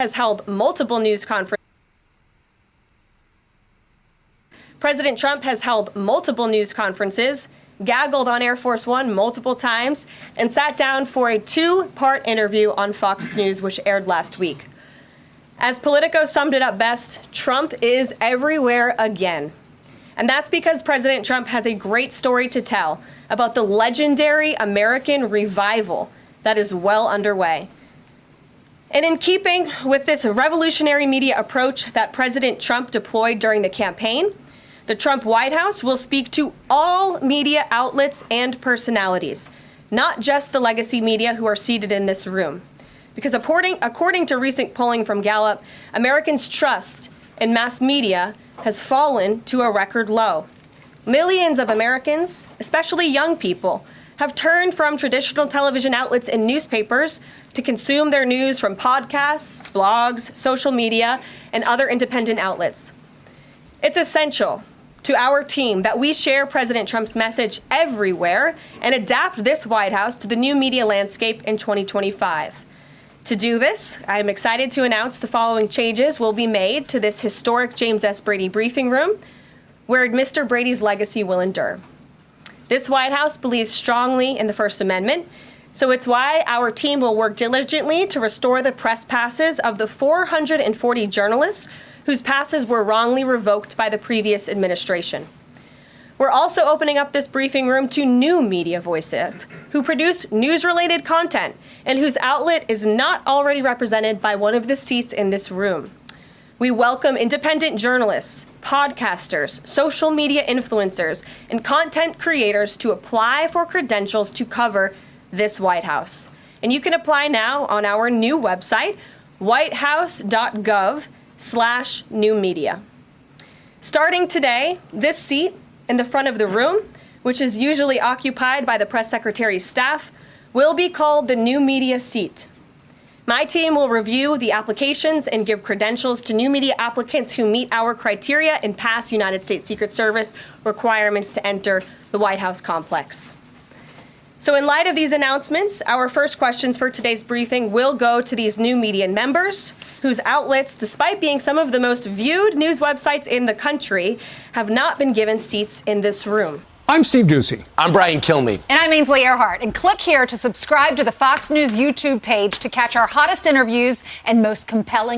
has held multiple news conferences. President Trump has held multiple news conferences, gaggled on Air Force One multiple times, and sat down for a two-part interview on Fox News, which aired last week. As Politico summed it up best, Trump is everywhere again. And that's because President Trump has a great story to tell about the legendary American revival that is well underway. And in keeping with this revolutionary media approach that President Trump deployed during the campaign, the Trump White House will speak to all media outlets and personalities, not just the legacy media who are seated in this room. Because according to recent polling from Gallup, Americans' trust in mass media has fallen to a record low. Millions of Americans, especially young people, have turned from traditional television outlets and newspapers to consume their news from podcasts, blogs, social media, and other independent outlets. It's essential to our team that we share President Trump's message everywhere and adapt this White House to the new media landscape in 2025. To do this, I'm excited to announce the following changes will be made to this historic James S. Brady briefing room, where Mr. Brady's legacy will endure. This White House believes strongly in the First Amendment, so it's why our team will work diligently to restore the press passes of the 440 journalists whose passes were wrongly revoked by the previous administration. We're also opening up this briefing room to new media voices who produce news-related content and whose outlet is not already represented by one of the seats in this room. We welcome independent journalists, podcasters, social media influencers, and content creators to apply for credentials to cover this White House. And you can apply now on our new website, whitehouse.gov/new media. Starting today, this seat in the front of the room, which is usually occupied by the press secretary's staff, will be called the new media seat. My team will review the applications and give credentials to new media applicants who meet our criteria and pass United States Secret Service requirements to enter the White House complex. So in light of these announcements, our first questions for today's briefing will go to these new media members whose outlets, despite being some of the most viewed news websites in the country, have not been given seats in this room. I'm Steve Doocy. I'm Brian Kilmeade. And I'm Ainsley Earhart. And click here to subscribe to the Fox News YouTube page to catch our hottest interviews and most compelling